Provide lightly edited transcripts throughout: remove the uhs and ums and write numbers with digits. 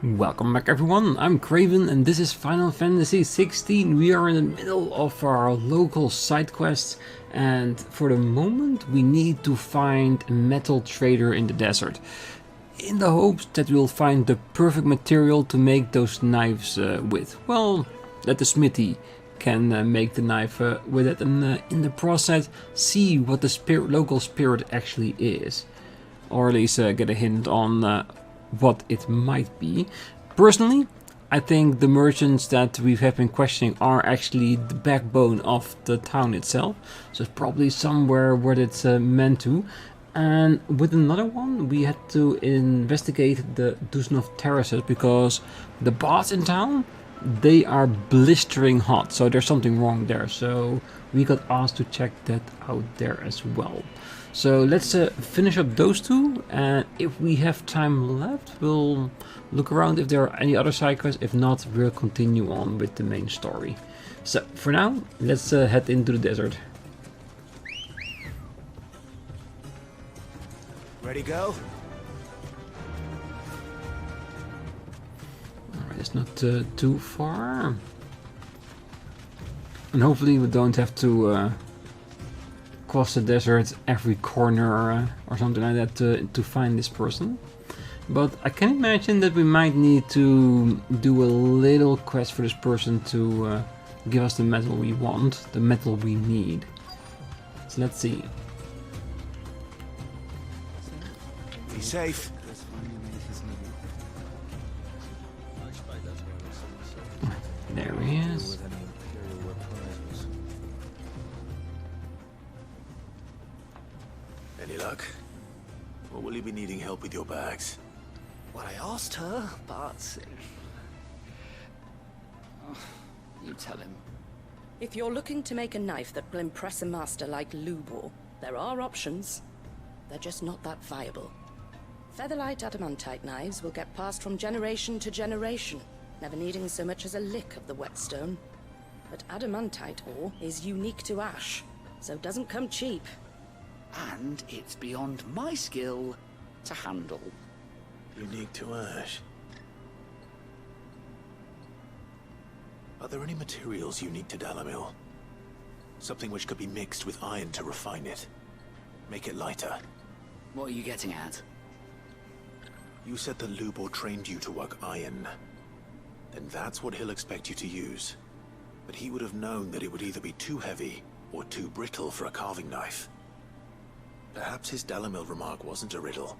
Welcome back everyone, I'm Craven and this is Final Fantasy XVI. We are in the middle of our local side quests and for the moment we need to find a metal trader in the desert. In the hopes that we'll find the perfect material to make those knives with. Well, that the smithy can make the knife with it and in the process see what the local spirit actually is. Or at least get a hint on what it might be. Personally, I think the merchants that we have been questioning are actually the backbone of the town itself. So it's probably somewhere where it's meant to. And with another one, we had to investigate the Dusnov terraces because the boss in town, they are blistering hot. So there's something wrong there. So we got asked to check that out there as well. So let's finish up those two, and if we have time left, we'll look around if there are any other side quests. If not, we'll continue on with the main story. So for now, let's head into the desert. Ready, go? Alright, it's not too far. And hopefully we don't have to cross the desert every corner or something like that to find this person. But I can imagine that we might need to do a little quest for this person to give us the metal we want, the metal we need. So let's see. Be safe. There he is. Any luck? Or will you be needing help with your bags? Well, I asked her, but... you tell him. If you're looking to make a knife that will impress a master like Lubor, there are options. They're just not that viable. Featherlight adamantite knives will get passed from generation to generation, never needing so much as a lick of the whetstone. But adamantite ore is unique to ash, so it doesn't come cheap. And it's beyond my skill to handle. Unique to ash. Are there any materials unique to Dalimil? Something which could be mixed with iron to refine it. Make it lighter. What are you getting at? You said that Lubor trained you to work iron. Then that's what he'll expect you to use. But he would have known that it would either be too heavy or too brittle for a carving knife. Perhaps his Dalimil remark wasn't a riddle,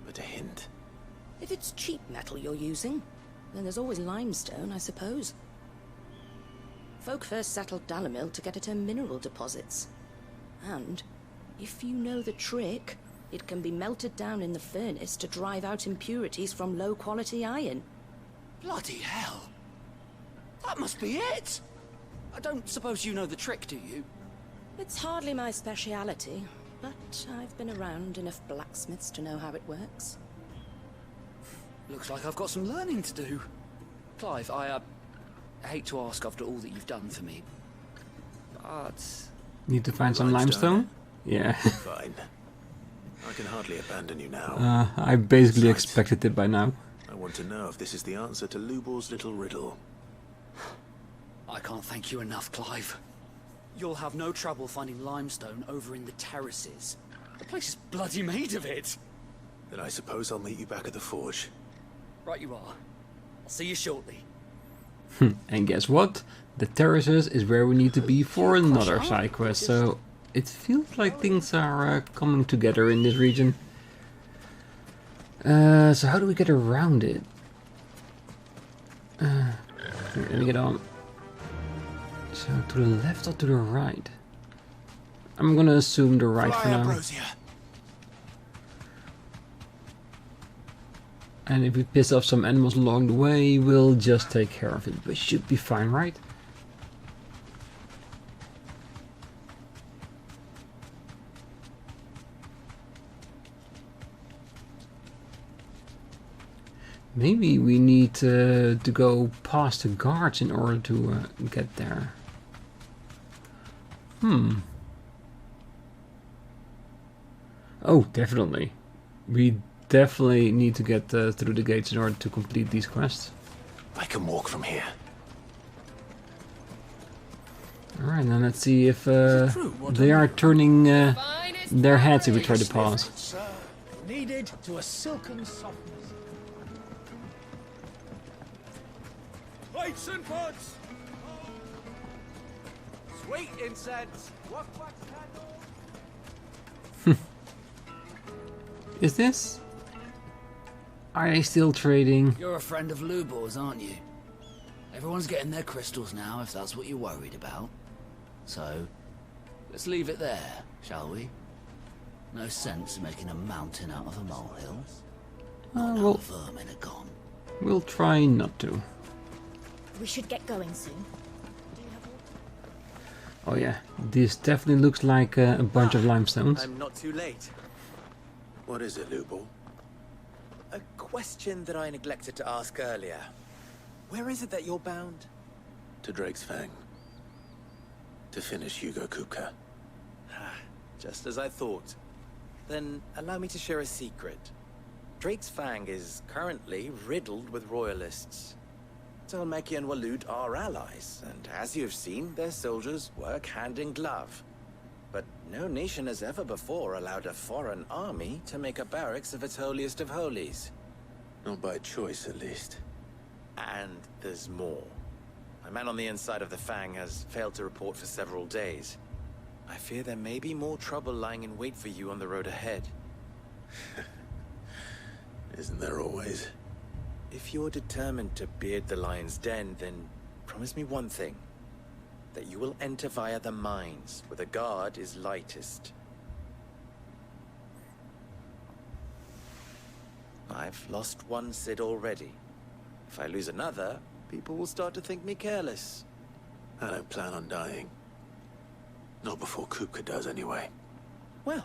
but a hint. If it's cheap metal you're using, then there's always limestone, I suppose. Folk first settled Dalimil to get at her mineral deposits. And, if you know the trick, it can be melted down in the furnace to drive out impurities from low-quality iron. Bloody hell! That must be it! I don't suppose you know the trick, do you? It's hardly my speciality, but I've been around enough blacksmiths to know how it works. Looks like I've got some learning to do. Clive, I hate to ask after all that you've done for me, but... Need to find some limestone? Yeah. Fine. I can hardly abandon you now. I basically Besides, expected it by now. I want to know if this is the answer to Lubor's little riddle. I can't thank you enough, Clive. You'll have no trouble finding limestone over in the terraces. The place is bloody made of it. Then I suppose I'll meet you back at the forge. Right you are. I'll see you shortly. And guess what? The terraces is where we need to be for another side quest, so it feels like things are coming together in this region. So how do we get around it? Here, let me get on. So to the left or to the right? I'm gonna assume the right for now. And if we piss off some animals along the way, we'll just take care of it. We should be fine, right? Maybe we need to go past the guards in order to get there. Oh, definitely. We definitely need to get through the gates in order to complete these quests. I can walk from here. Alright, then let's see if they are turning their heads if we try to pause. Sir, needed to a silken softness. Lights and buds! Sweet incense! Wax candles! Is this? Are they still trading? You're a friend of Lubor's, aren't you? Everyone's getting their crystals now, if that's what you're worried about. So, let's leave it there, shall we? No sense making a mountain out of a molehill. Not now well, the vermin are gone. we'll try not to. We should get going soon. Oh yeah, this definitely looks like a bunch of limestones. I'm not too late. What is it, Lubor? A question that I neglected to ask earlier. Where is it that you're bound? To Drake's Fang. To finish Hugo Kupka. Just as I thought. Then allow me to share a secret. Drake's Fang is currently riddled with royalists. Talmeki and Waloed are allies, and as you've seen, their soldiers work hand in glove. But no nation has ever before allowed a foreign army to make a barracks of its holiest of holies. Not by choice, at least. And there's more. A man on the inside of the Fang has failed to report for several days. I fear there may be more trouble lying in wait for you on the road ahead. Isn't there always? If you're determined to beard the lion's den, then promise me one thing. That you will enter via the mines, where the guard is lightest. I've lost one Cid already. If I lose another, people will start to think me careless. I don't plan on dying. Not before Kupka does, anyway. Well,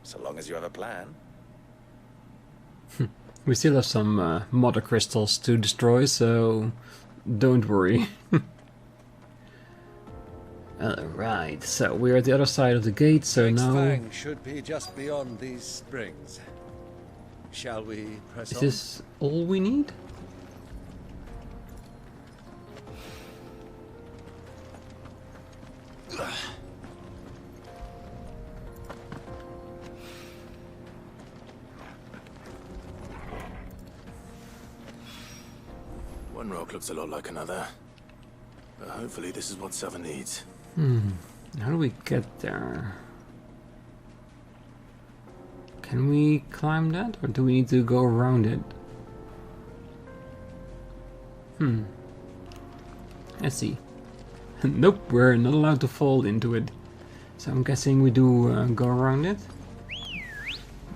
so long as you have a plan. We still have some mother crystals to destroy, so don't worry. Alright, so we're at the other side of the gate, so Drake's now... Fang should be just beyond these springs. Shall we press Is on? this all we need? One rock looks a lot like another. But hopefully this is what Seven needs. How do we get there? Can we climb that, or do we need to go around it? Let's see. Nope, we're not allowed to fall into it. So I'm guessing we do go around it.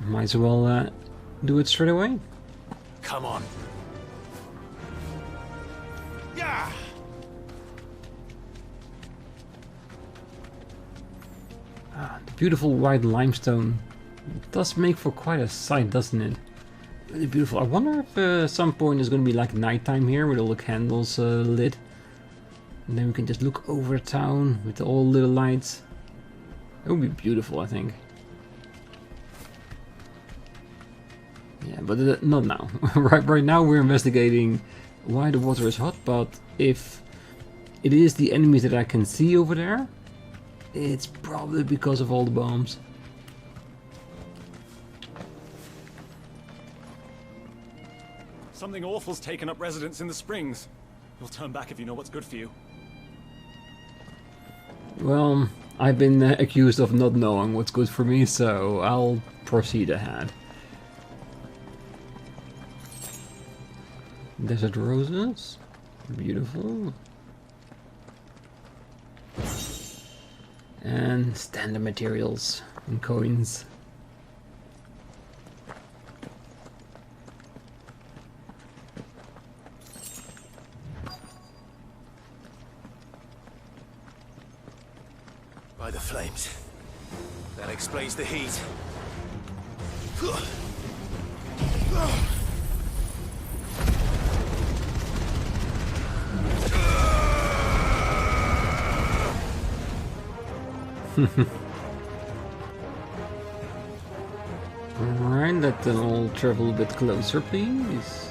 Might as well do it straight away. Come on. Yeah! The beautiful white limestone does make for quite a sight, doesn't it? Really beautiful. I wonder if at some point there's going to be like nighttime here with all the candles lit. And then we can just look over town with all the little lights. It would be beautiful, I think. Yeah, but not now. right now we're investigating why the water is hot, but if it is the enemies that I can see over there, it's probably because of all the bombs. Something awful's taken up residence in the springs. You'll turn back if you know what's good for you. Well, I've been accused of not knowing what's good for me, so I'll proceed ahead. Desert roses. Beautiful. And standard materials and coins. By the flames. That explains the heat. Alright, can let them all travel a bit closer, please?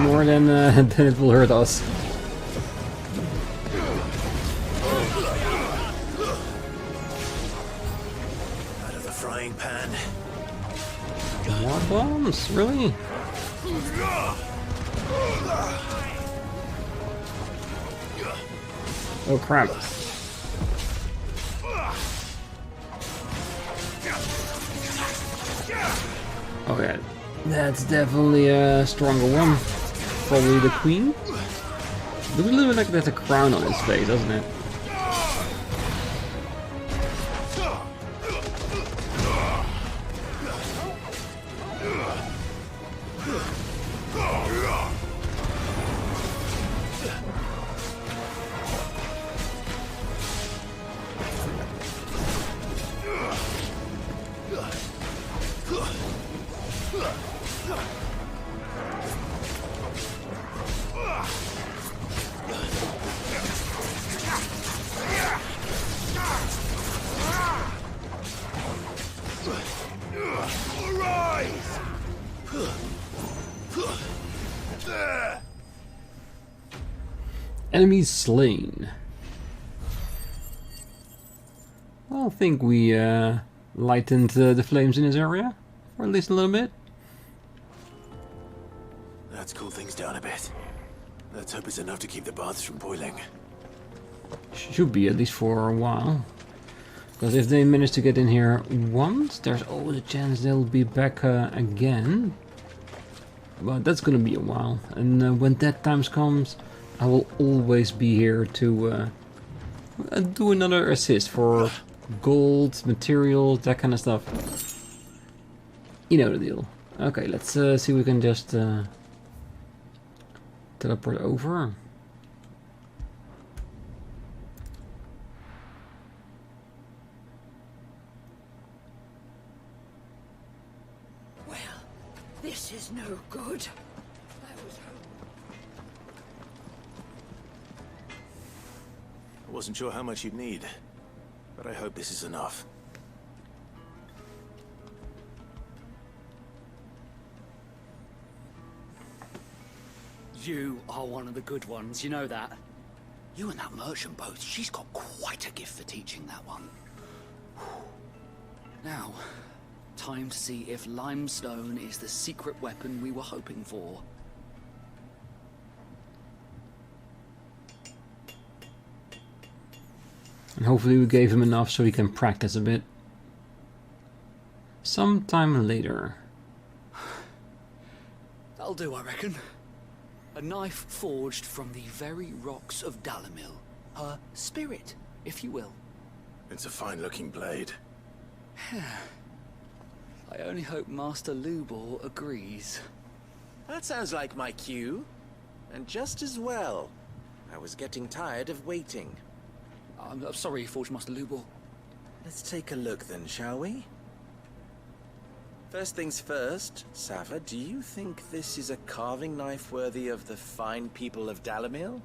More than, than it will hurt us. Out of the frying pan. More bombs? Really? Oh crap. Oh yeah, that's definitely a stronger one. Probably the queen. Looks a little bit like there's a crown on his face, doesn't it? Enemies slain. Well, I think we lightened the flames in this area, or at least a little bit. Let's cool things down a bit. Let's hope it's enough to keep the baths from boiling. Should be, at least for a while. Because if they manage to get in here once, there's always a chance they'll be back again. But that's gonna be a while. And when that time comes, I will always be here to do another assist for gold, materials, that kind of stuff. You know the deal. Okay, let's see if we can just teleport over. Well, this is no good. I wasn't sure how much you'd need, but I hope this is enough. You are one of the good ones, you know that. You and that merchant both, she's got quite a gift for teaching that one. Now, time to see if limestone is the secret weapon we were hoping for. And hopefully we gave him enough so he can practice a bit. Sometime later. That'll do, I reckon. A knife forged from the very rocks of Dalimil. Her spirit, if you will. It's a fine-looking blade. I only hope Master Lubor agrees. That sounds like my cue. And just as well. I was getting tired of waiting. I'm sorry, Forge Master Lubor. Let's take a look then, shall we? First things first, Sava, do you think this is a carving knife worthy of the fine people of Dalimil?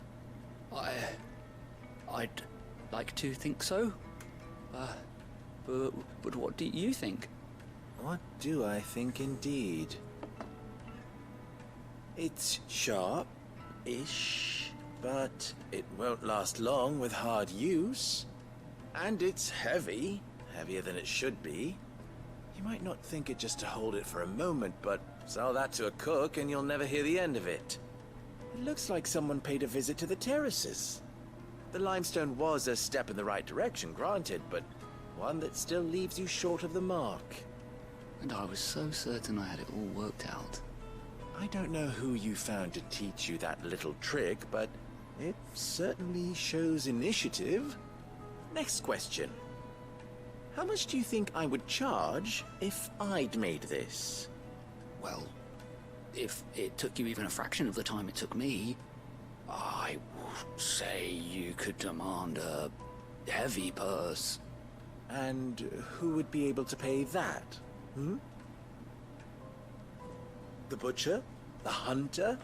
I'd like to think so. But what do you think? What do I think indeed? It's sharp-ish, but it won't last long with hard use. And it's heavy, heavier than it should be. You might not think it just to hold it for a moment, but sell that to a cook and you'll never hear the end of it. It looks like someone paid a visit to the terraces. The limestone was a step in the right direction, granted, but one that still leaves you short of the mark. And I was so certain I had it all worked out. I don't know who you found to teach you that little trick, but it certainly shows initiative. Next question. How much do you think I would charge if I'd made this? Well, if it took you even a fraction of the time it took me, I would say you could demand a heavy purse. And who would be able to pay that? Hmm? The butcher? The hunter?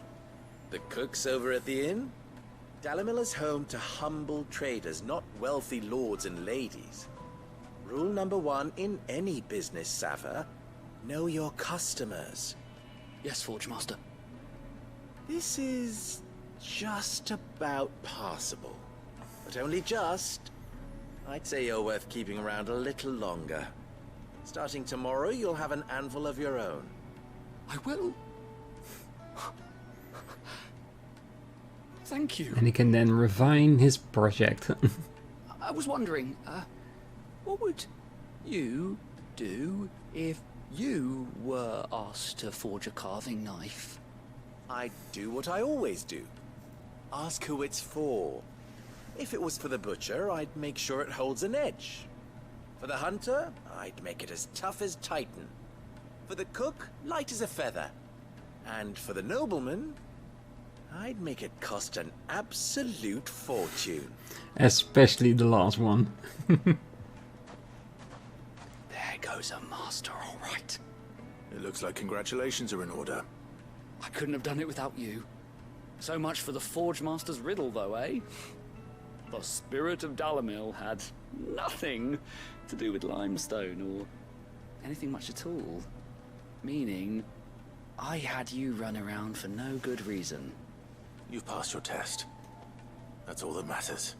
The cooks over at the inn? Dalimil is home to humble traders, not wealthy lords and ladies. Rule number 1 in any business, Sava: know your customers. Yes, Forge Master. This is just about passable. But only just. I'd say you're worth keeping around a little longer. Starting tomorrow, you'll have an anvil of your own. I will. Thank you. And he can then refine his project. I was wondering, what would you do if you were asked to forge a carving knife? I'd do what I always do. Ask who it's for. If it was for the butcher, I'd make sure it holds an edge. For the hunter, I'd make it as tough as Titan. For the cook, light as a feather. And for the nobleman, I'd make it cost an absolute fortune. Especially the last one. There goes a master, all right. It looks like congratulations are in order. I couldn't have done it without you. So much for the Forge Master's riddle, though, eh? The spirit of Dalimil had nothing to do with limestone or anything much at all. Meaning, I had you run around for no good reason. You've passed your test. That's all that matters.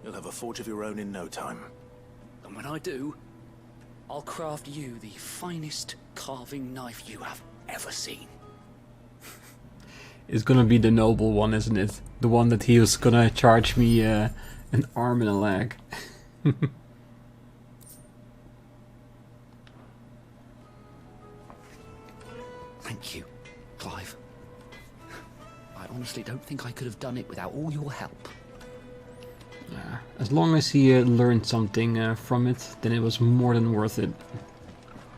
You'll have a forge of your own in no time. And when I do, I'll craft you the finest carving knife you have ever seen. It's gonna be the noble one, isn't it? The one that he was gonna charge me an arm and a leg. Thank you, Clive. I honestly don't think I could have done it without all your help. As long as he learned something from it, then it was more than worth it.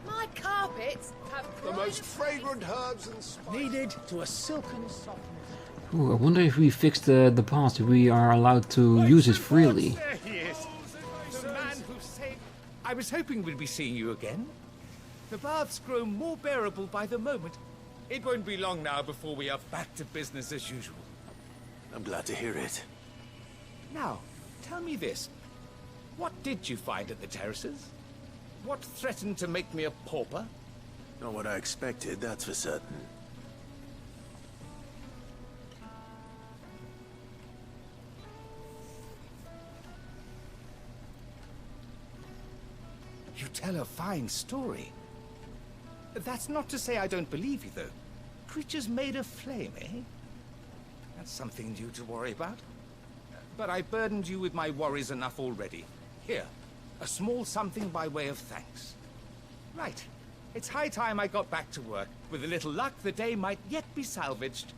My carpets have The most fragrant herbs and spices. needed to a silken softness. Ooh, I wonder if we fixed the path, if we are allowed to use it freely. There he is. The man who saved... I was hoping we'd be seeing you again. The baths grow more bearable by the moment. It won't be long now before we are back to business as usual. I'm glad to hear it. Now, tell me this. What did you find at the terraces? What threatened to make me a pauper? Not what I expected, that's for certain. You tell a fine story. That's not to say I don't believe you, though. Creatures made of flame, eh? That's something new to worry about. But I burdened you with my worries enough already. Here, a small something by way of thanks. Right. It's high time I got back to work. With a little luck, the day might yet be salvaged.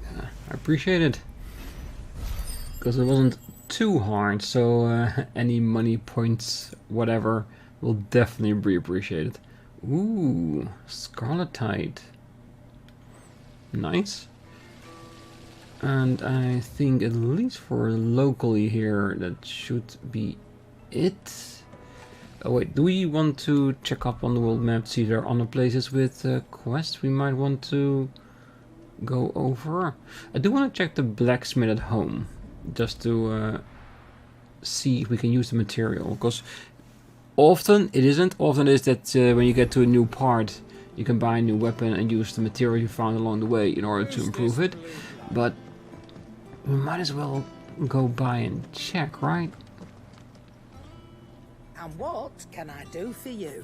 I appreciate it. Because it wasn't too hard, so any money points, whatever, will definitely be appreciated. Ooh, Scarletite. Nice. And I think at least for locally here, that should be it. Oh wait, do we want to check up on the world map, see if there are other places with quests we might want to go over? I do want to check the blacksmith at home, just to see if we can use the material, because often it isn't. Often it is that when you get to a new part, you can buy a new weapon and use the material you found along the way in order to improve it. But we might as well go by and check, right? And what can I do for you?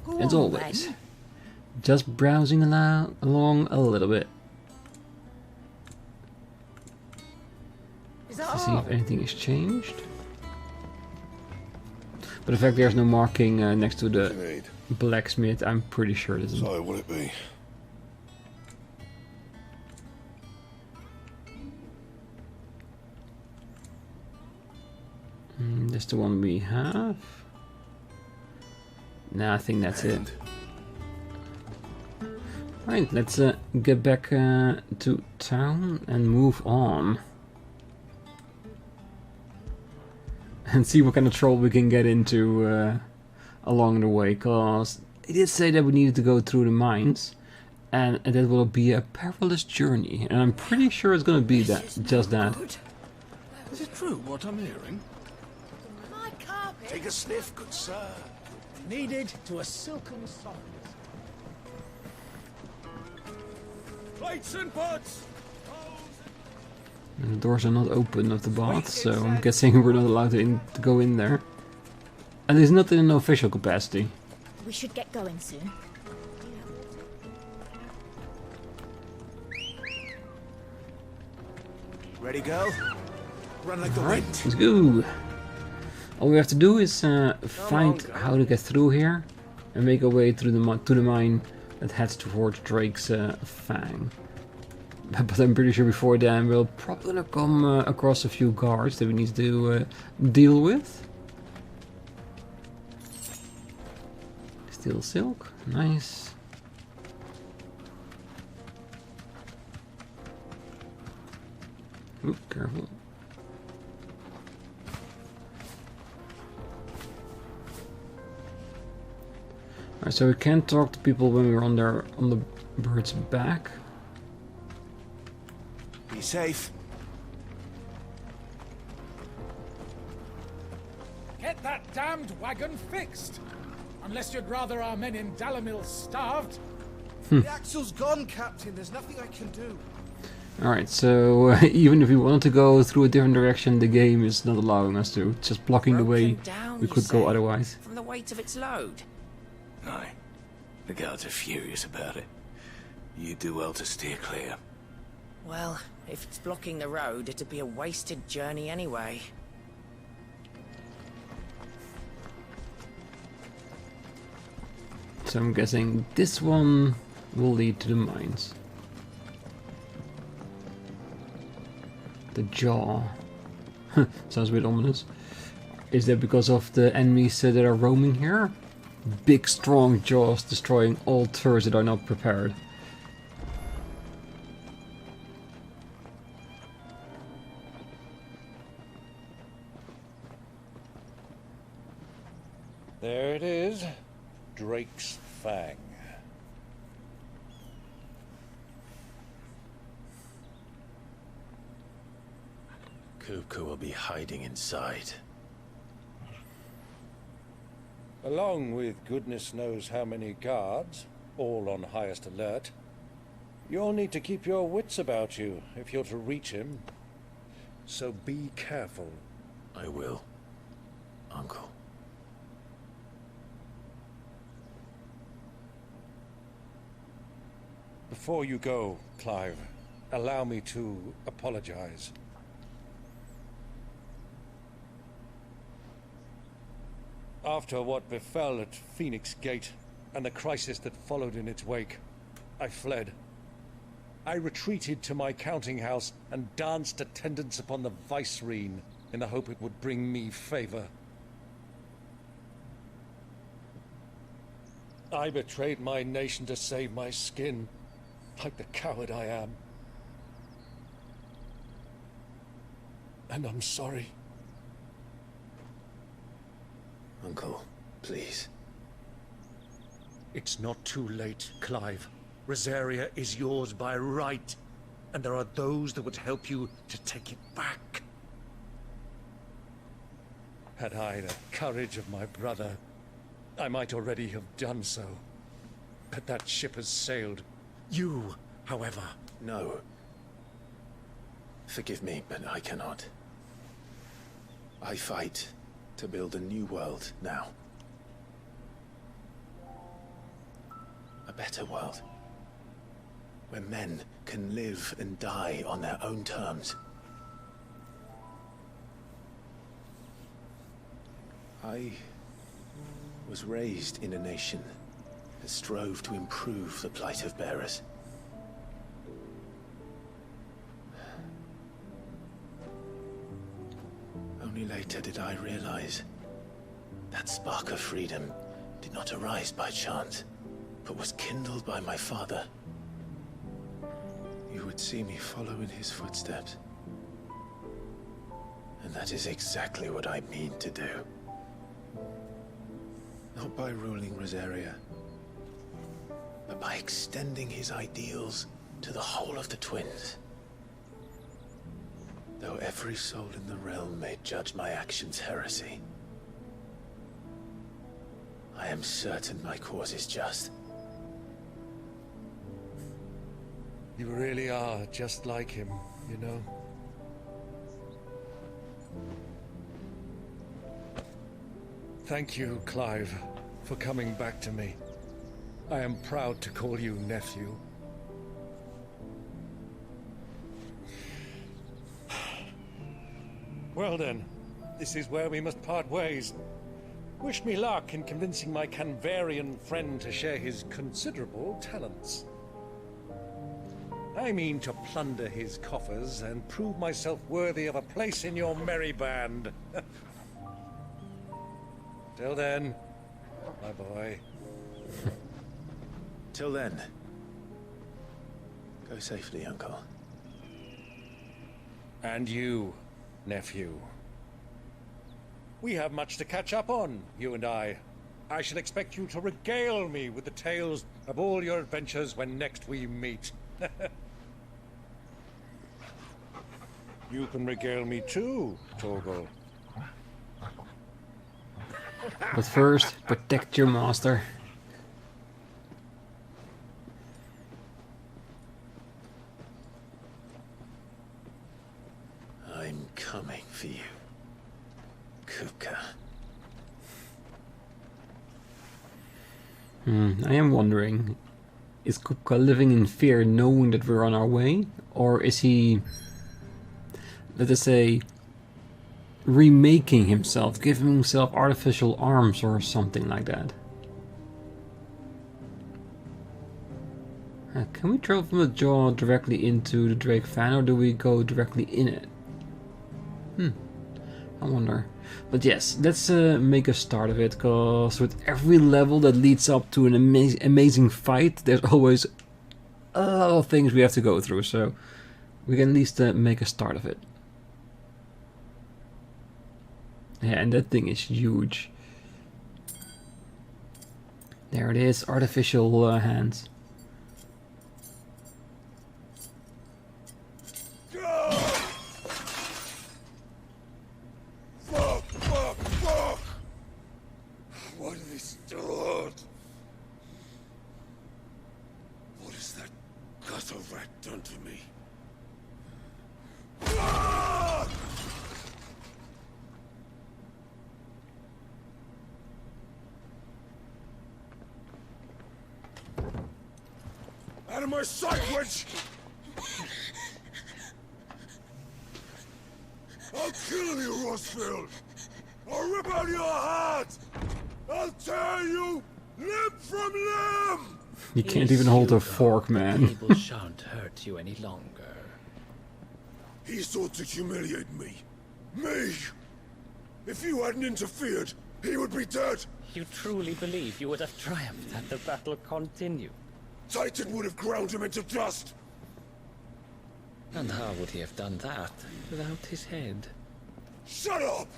Go As on, always, then. just browsing along a little bit Is that to see all? if anything has changed. But the fact there's no marking next to the Need. blacksmith, I'm pretty sure it isn't. So, will it be? That's the one we have. Nah, I think that's it. Right, let's get back to town and move on. And see what kind of trouble we can get into along the way, cause it did say that we needed to go through the mines, and that will be a perilous journey, and I'm pretty sure it's gonna be that, just that. Is it true what I'm hearing? My carpet. Take a sniff, good sir. Needed to a silken soft. Plates and pots! And the doors are not open of the bath, so I'm guessing we're not allowed to go in there. At least not in an official capacity. We should get going soon. Ready, go? Run like the Alright, wind. let's go! All we have to do is find how to get through here and make our way through the mine that heads towards Drake's Fang. But I'm pretty sure before then we'll probably come across a few guards that we need to deal with. Steel silk, nice. Oop, careful. Alright, so we can't talk to people when we're on the bird's back. Be safe. Get that damned wagon fixed! Unless you'd rather our men in Dalimil starved. The axle's gone, Captain. There's nothing I can do. Alright, so even if we wanted to go through a different direction, the game is not allowing us to. It's just blocking the way we could go otherwise. From the weight of its load. Aye. The guards are furious about it. You do well to steer clear. Well, if it's blocking the road, it'd be a wasted journey anyway. So I'm guessing this one will lead to the mines. The jaw. Sounds a bit ominous. Is that because of the enemies that are roaming here? Big strong jaws destroying all turrets that are not prepared. There it is. Drake's Fang. Kupka will be hiding inside. Along with goodness knows how many guards, all on highest alert. You'll need to keep your wits about you if you're to reach him. So be careful. I will, Uncle. Before you go, Clive, allow me to apologize. After what befell at Phoenix Gate, and the crisis that followed in its wake, I fled. I retreated to my counting house and danced attendance upon the vicereine in the hope it would bring me favor. I betrayed my nation to save my skin, like the coward I am. And I'm sorry. Uncle, please. It's not too late, Clive. Rosaria is yours by right, and there are those that would help you to take it back. Had I the courage of my brother, I might already have done so. But that ship has sailed. You, however... No. Forgive me, but I cannot. I fight to build a new world now. A better world. Where men can live and die on their own terms. I was raised in a nation that strove to improve the plight of bearers. Only later did I realize that spark of freedom did not arise by chance, but was kindled by my father. You would see me follow in his footsteps. And that is exactly what I mean to do. Not by ruling Rosaria, but by extending his ideals to the whole of the twins. Though every soul in the realm may judge my actions heresy, I am certain my cause is just. You really are just like him, you know. Thank you, Clive, for coming back to me. I am proud to call you nephew. Well then, this is where we must part ways. Wish me luck in convincing my Canvarian friend to share his considerable talents. I mean to plunder his coffers and prove myself worthy of a place in your merry band. Till then, my boy. Till then, go safely, Uncle. And you, nephew. We have much to catch up on, you and I. I shall expect you to regale me with the tales of all your adventures when next we meet. You can regale me too, Torgal. But first, protect your master. I'm coming for you, Kupka. I am wondering, is Kupka living in fear knowing that we're on our way? Or is he, let us say, remaking himself, giving himself artificial arms or something like that? Can we travel from the jaw directly into the Drake fan, or do we go directly in it? I wonder. But yes, let's make a start of it, because with every level that leads up to an amazing fight, there's always a lot of things we have to go through, so we can at least make a start of it. Yeah, and that thing is huge. There it is, artificial hands. Fuck! What have they stored? What has that gutter rat done to me? Out of my sight, witch! I'll kill you, Rossfield! I'll rip out your heart! I'll tear you limb from limb! You can't even hold a fork, man. People shan't hurt you any longer. He sought to humiliate me. Me! If you hadn't interfered, he would be dead! You truly believe you would have triumphed had the battle continued? Titan would have ground him into dust! And how would he have done that without his head? Shut up!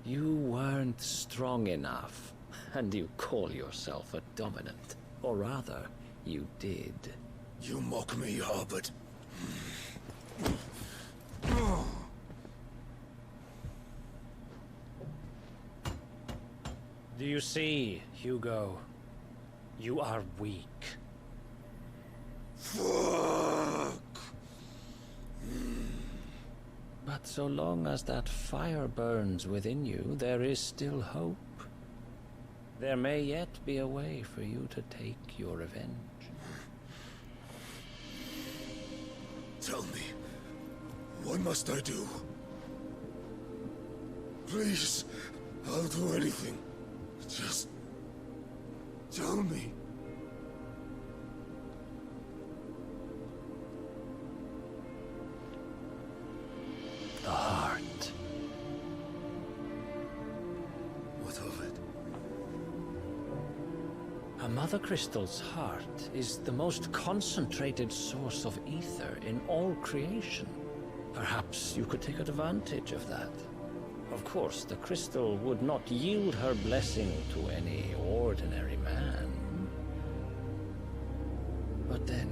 You weren't strong enough, and you call yourself a dominant. Or rather, you did. You mock me, Harbert. Do you see, Hugo? You are weak. Fuck! But so long as that fire burns within you, there is still hope. There may yet be a way for you to take your revenge. Tell me, what must I do? Please, I'll do anything. Just tell me. The heart. What of it? Mother Crystal's heart is the most concentrated source of ether in all creation. Perhaps you could take advantage of that. Of course, the crystal would not yield her blessing to any ordinary man. But then,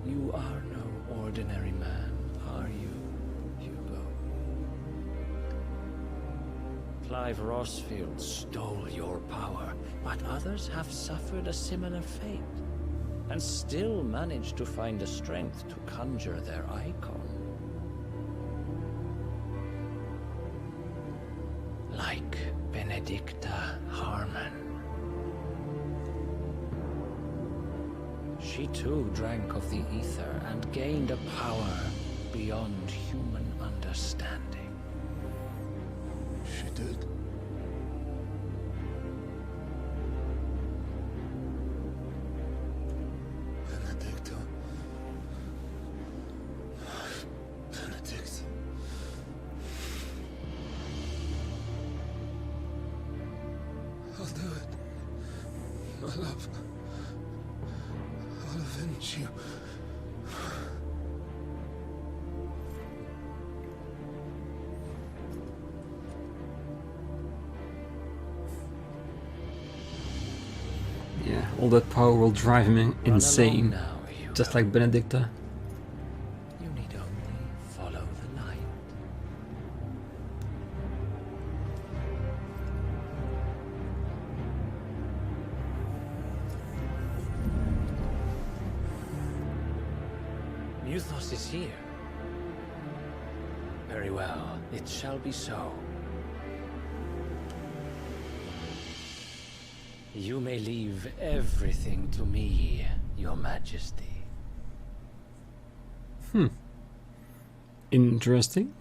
you are no ordinary man, are you, Hugo? Clive Rossfield stole your power, but others have suffered a similar fate, and still managed to find the strength to conjure their Eikon. Like Benedicta Harmon. She too drank of the ether and gained a power beyond human understanding. She did. Benedicta. Benedict. I'll do it. My love. I'll avenge you. Yeah, all that power will drive him insane, just like Benedicta. You need only follow the light. Muthos is here. Very well, it shall be so. You may leave everything to me, Your Majesty. Interesting.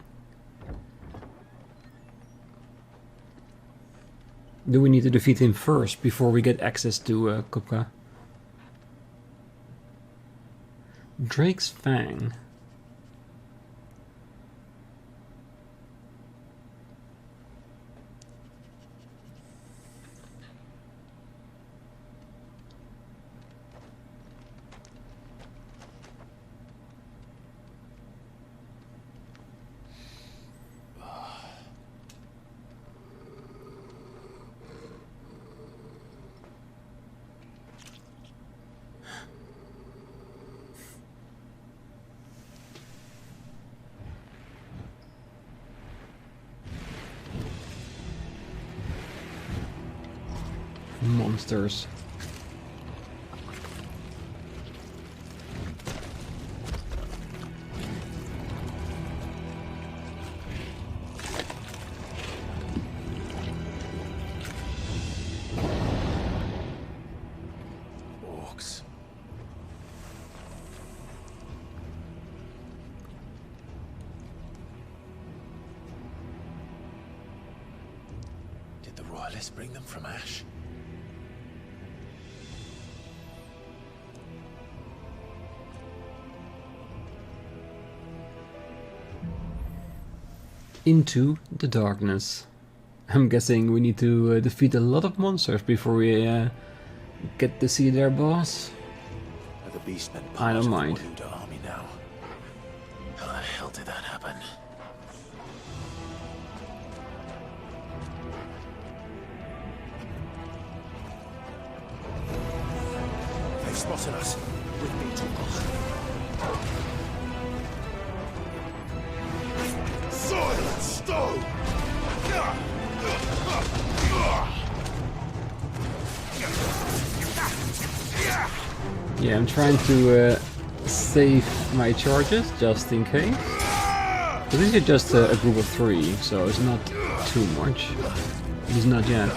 Do we need to defeat him first before we get access to Kupka? Drake's Fang. Monsters. Orcs. Did the Royalists bring them from Ash? Into the darkness. I'm guessing we need to defeat a lot of monsters before we get to see their boss. Are the beastmen I don't mind. part of the Waluda army now? How the hell did that happen? They've spotted us. With me too. Silent stone! Yeah, I'm trying to save my charges just in case. But these are just a group of 3, so it's not too much. At least not yet.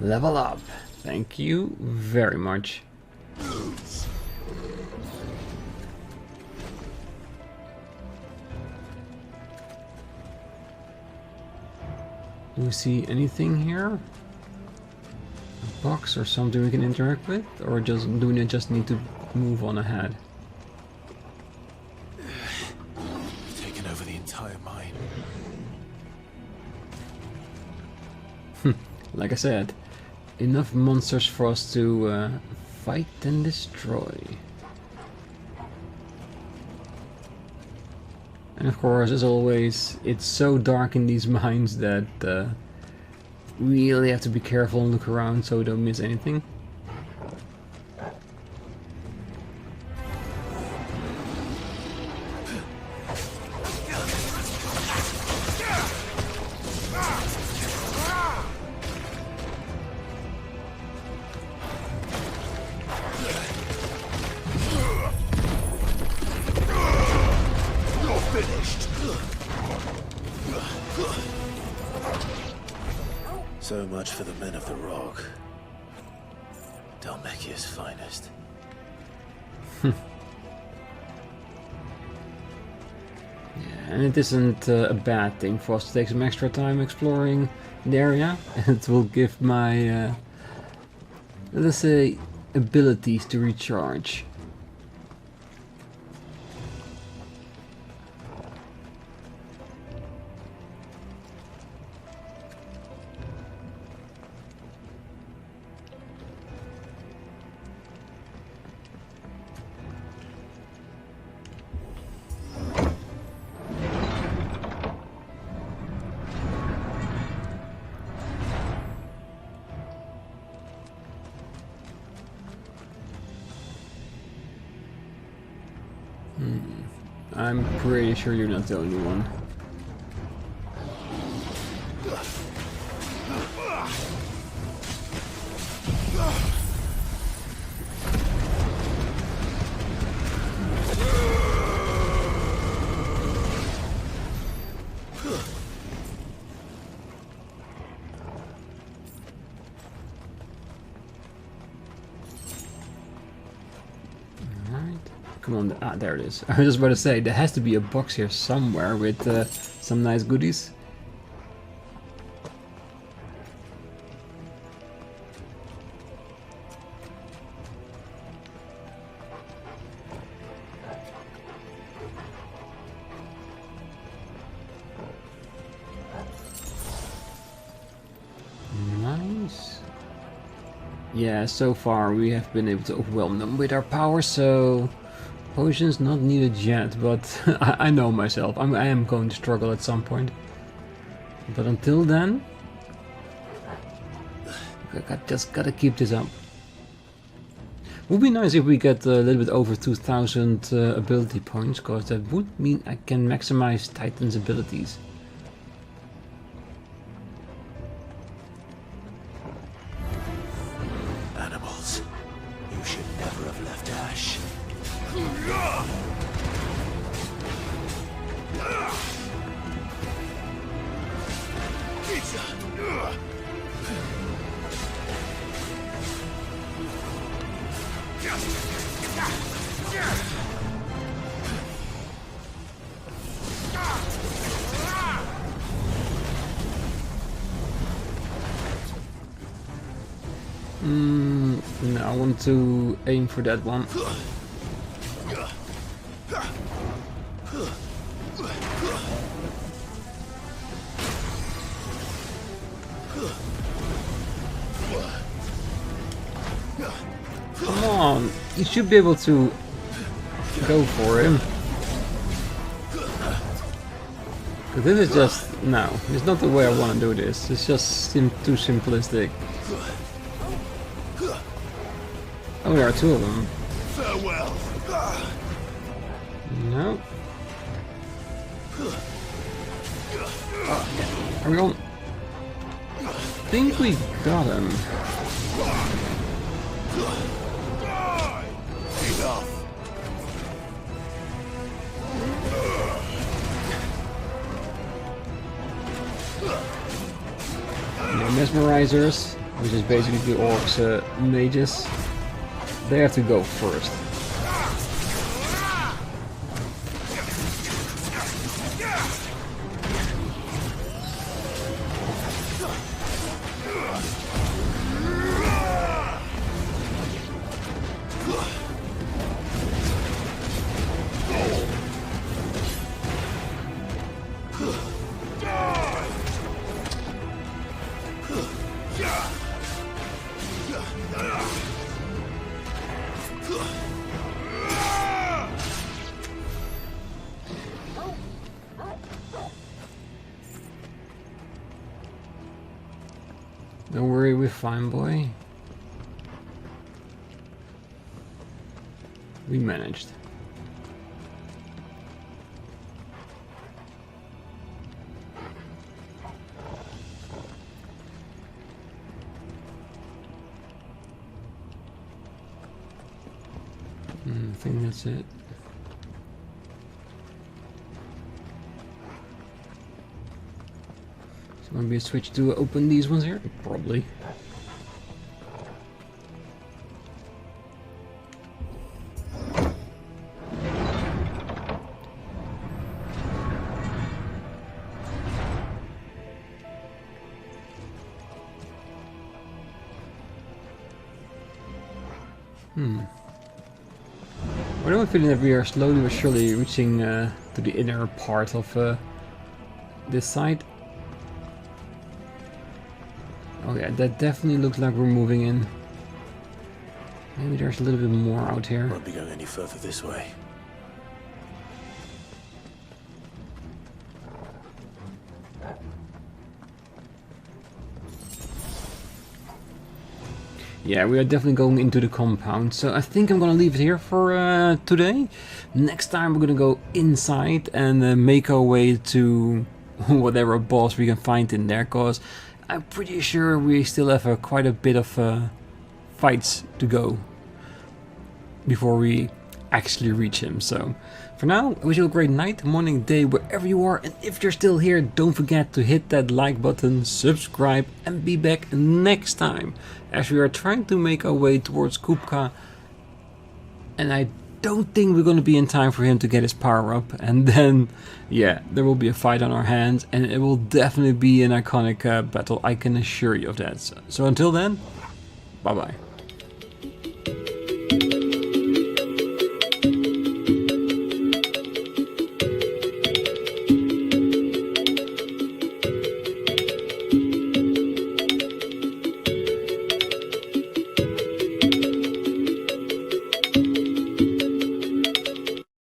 Level up. Thank you very much. Do we see anything here? A box or something we can interact with? Or do we just need to move on ahead? Taken over the entire mine. like I said, enough monsters for us to fight and destroy. And of course, as always, it's so dark in these mines that really have to be careful and look around so we don't miss anything. So much for the men of the rock. Dhalmekia's finest. Yeah, and it isn't a bad thing for us to take some extra time exploring the area. It will give my, let's say, abilities to recharge. I'm pretty sure you're not the only one. Come on, there it is. I was just about to say, there has to be a box here somewhere with some nice goodies. Nice. Yeah, so far we have been able to overwhelm them with our power, so potions not needed yet, but I know myself. I am going to struggle at some point. But until then, I just gotta keep this up. Would be nice if we get a little bit over 2000 ability points, because that would mean I can maximize Titan's abilities. Animals, you should never have left Ash. No, I want to aim for that one. Come on, you should be able to go for him. But this is just, no, it's not the way I want to do this. It's just too simplistic. Oh, there are two of them. Farewell. No. Are we on? I think we got him. Enough. Yeah, mesmerizers, which is basically the orcs' mages. They have to go first. we're fine, boy. We managed. I think that's it. Is there going to be a switch to open these ones here? Probably. I don't have a feeling that we are slowly but surely reaching to the inner part of this side. Oh yeah, that definitely looks like we're moving in. Maybe there's a little bit more out here. Won't be going any further this way. Yeah, we are definitely going into the compound, so I think I'm gonna leave it here for today. Next time we're gonna go inside and make our way to whatever boss we can find in there, cause I'm pretty sure we still have quite a bit of fights to go before we actually reach him. So for now, I wish you a great night, morning, day, wherever you are, and if you're still here, don't forget to hit that like button, subscribe, and be back next time as we are trying to make our way towards Kupka. And I don't think we're going to be in time for him to get his power up, and then yeah, there will be a fight on our hands, and it will definitely be an iconic battle, I can assure you of that. So until then, bye bye.